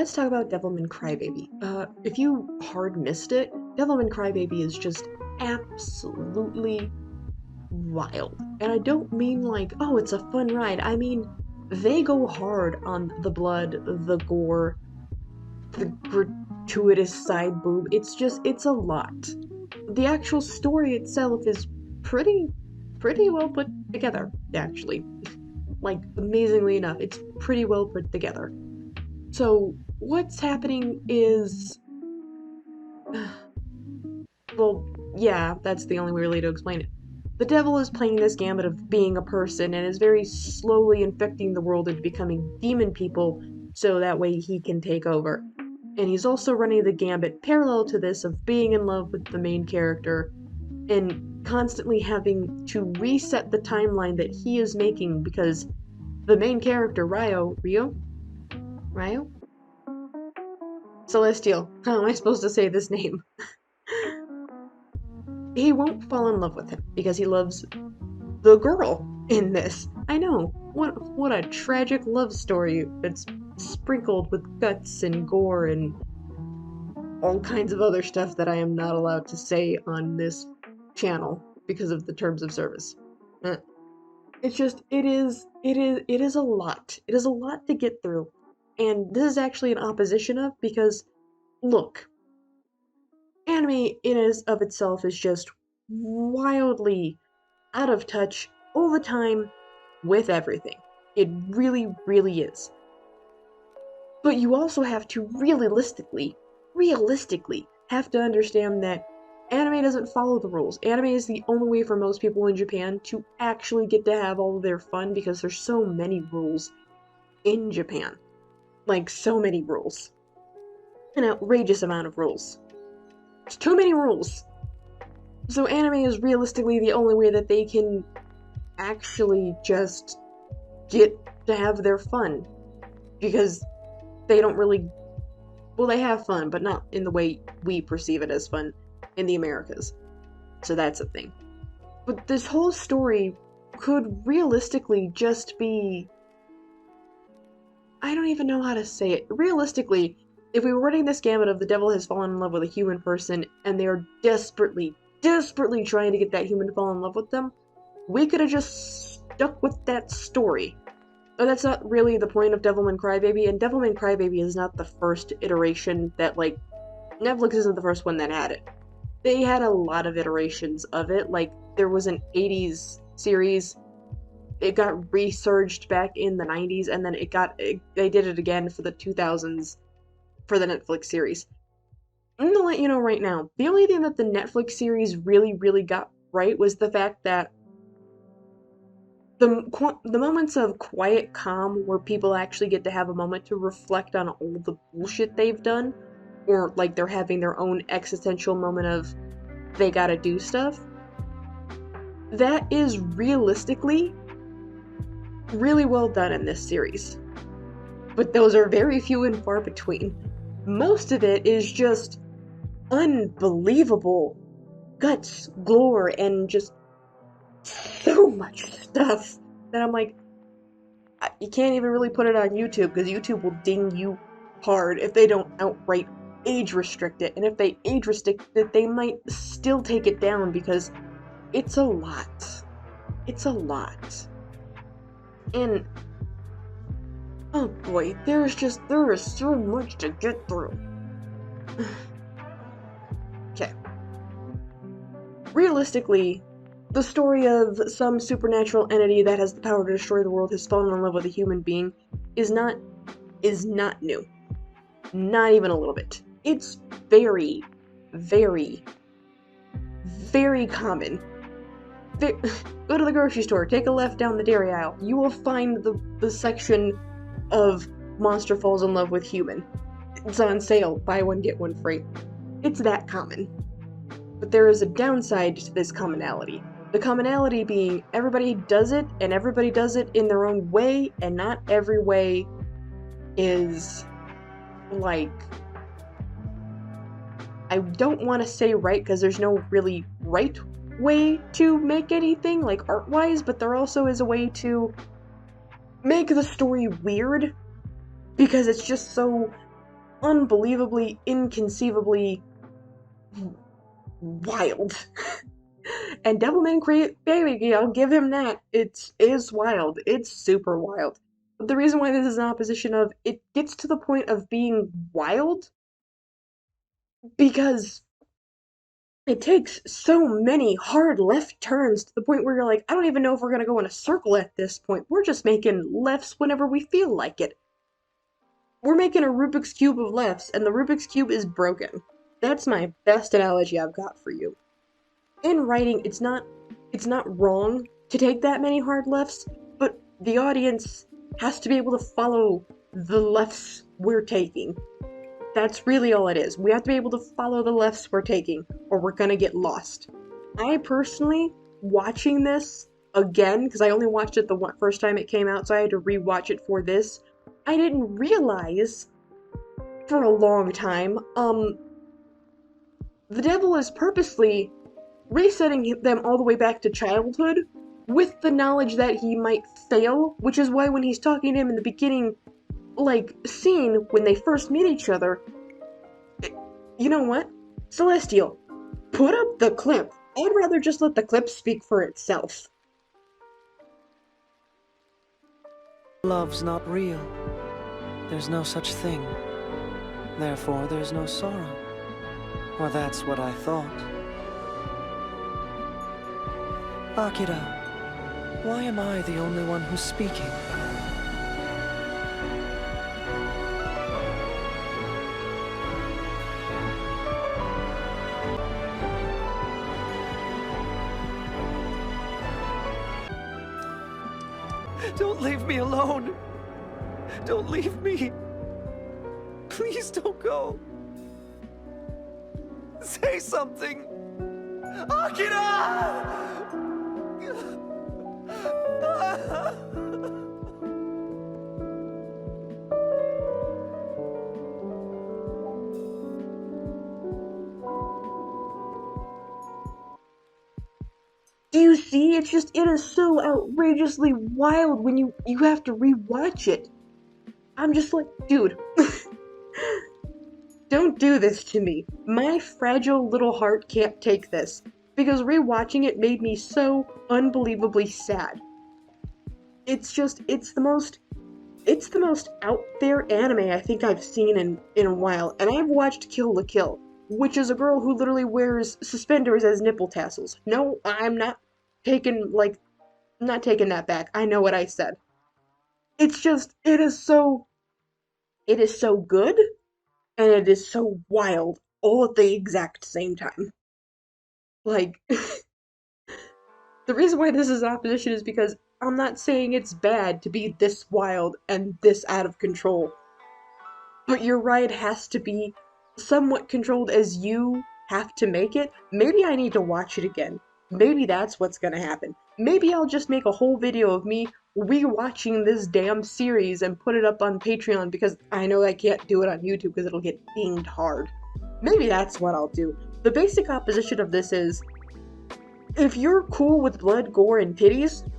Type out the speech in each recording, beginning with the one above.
let's talk about Devilman Crybaby. If you hard missed it, Devilman Crybaby is just absolutely wild. And I don't mean like, oh, it's a fun ride. I mean, they go hard on the blood, the gore, the gratuitous side boob. It's a lot. The actual story itself is pretty well put together, actually. Like, amazingly enough, it's pretty well put together. So, what's happening is. Well, yeah, that's the only way really to explain it. The devil is playing this gambit of being a person and is very slowly infecting the world into becoming demon people so that way he can take over. And he's also running the gambit parallel to this of being in love with the main character and constantly having to reset the timeline that he is making because the main character, Ryo? Celestial. How am I supposed to say this name? He won't fall in love with him because he loves the girl in this. I know. What a tragic love story that's sprinkled with guts and gore and all kinds of other stuff that I am not allowed to say on this channel because of the terms of service. It's just it is a lot. It is a lot to get through. And this is actually an opposition of because look, anime in and of itself is just wildly out of touch all the time with everything. It really, really is. But you also have to realistically have to understand that anime doesn't follow the rules. Anime is the only way for most people in Japan to actually get to have all of their fun because there's so many rules in Japan. Like, so many rules. An outrageous amount of rules. It's too many rules. So anime is realistically the only way that they can actually just get to have their fun. Because they don't really... Well, they have fun, but not in the way we perceive it as fun in the Americas. So that's a thing. But this whole story could realistically just be... I don't even know how to say it. Realistically, if we were running this gamut of the devil has fallen in love with a human person, and they are desperately trying to get that human to fall in love with them, we could have just stuck with that story. But that's not really the point of Devilman Crybaby, and Devilman Crybaby is not the first iteration that, like, Netflix isn't the first one that had it. They had a lot of iterations of it, like, there was an 80s series, it got resurged back in the 90s, and then they did it again for the 2000s for the Netflix series. I'm gonna let you know right now, the only thing that the Netflix series really got right was the fact that the moments of quiet calm where people actually get to have a moment to reflect on all the bullshit they've done, or like they're having their own existential moment of they gotta do stuff, that is realistically really well done in this series. But those are very few and far between. Most of it is just unbelievable guts, gore, and just so much stuff that I'm like, you can't even really put it on YouTube because YouTube will ding you hard if they don't outright age restrict it. And if they age restrict it, they might still take it down because it's a lot. It's a lot. And oh boy, there is so much to get through. Okay. Realistically, the story of some supernatural entity that has the power to destroy the world has fallen in love with a human being is not new. Not even a little bit. It's very common. Go to the grocery store, take a left down the dairy aisle. You will find the section of Monster Falls in Love with Human. It's on sale, buy one get one free. It's that common. But there is a downside to this commonality. The commonality being everybody does it, and everybody does it in their own way, and not every way is, like... I don't want to say right, because there's no really right way to make anything, like, art-wise, but there also is a way to make the story weird, because it's just so unbelievably, inconceivably wild. And Devilman Crybaby, I'll give him that. It is wild. It's super wild. But the reason why this is an opposition of it gets to the point of being wild because it takes so many hard left turns to the point where you're like, I don't even know if we're gonna go in a circle at this point. We're just making lefts whenever we feel like it. We're making a Rubik's Cube of lefts, and the Rubik's Cube is broken. That's my best analogy I've got for you. In writing, it's not wrong to take that many hard lefts, but the audience has to be able to follow the lefts we're taking. That's really all it is. We have to be able to follow the lefts we're taking, or we're gonna get lost. I personally, watching this again, because I only watched it the first time it came out, so I had to rewatch it for this, I didn't realize for a long time, the devil is purposely resetting them all the way back to childhood with the knowledge that he might fail, which is why when he's talking to him in the beginning, like, scene when they first meet each other, you know what? Celestial, put up the clip. I'd rather just let the clip speak for itself. Love's not real. There's no such thing. Therefore, there's no sorrow. Or that's what I thought. Akira, why am I the only one who's speaking? Don't leave me alone! Don't leave me! Please don't go! Say something! Akira! Do you see? It is so outrageously wild when you have to rewatch it. I'm just like, dude, don't do this to me. My fragile little heart can't take this, because rewatching it made me so unbelievably sad. It's the most out there anime I think I've seen in a while, and I've watched Kill la Kill, which is a girl who literally wears suspenders as nipple tassels. No, I'm not taking that back. I know what I said. It's just, it is so good, and it is so wild, all at the exact same time. Like, the reason why this is opposition is because I'm not saying it's bad to be this wild and this out of control. But your ride has to be somewhat controlled as you have to make it. Maybe I need to watch it again. Maybe that's what's gonna happen. Maybe I'll just make a whole video of me rewatching this damn series and put it up on Patreon because I know I can't do it on YouTube because it'll get dinged hard. Maybe that's what I'll do. The basic opposition of this is, if you're cool with blood, gore, and titties,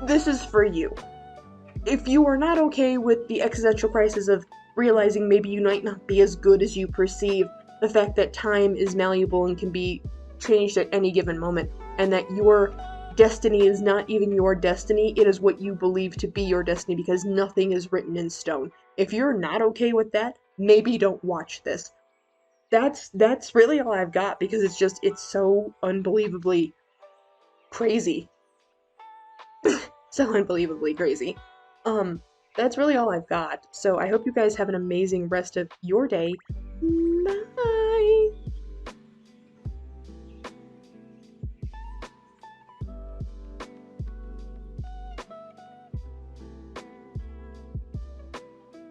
this is for you. If you are not okay with the existential crisis of realizing maybe you might not be as good as you perceive, the fact that time is malleable and can be changed at any given moment, and that your destiny is not even your destiny, it is what you believe to be your destiny because nothing is written in stone. If you're not okay with that, maybe don't watch this. That's really all I've got because it's so unbelievably crazy. So unbelievably crazy. That's really all I've got. So I hope you guys have an amazing rest of your day.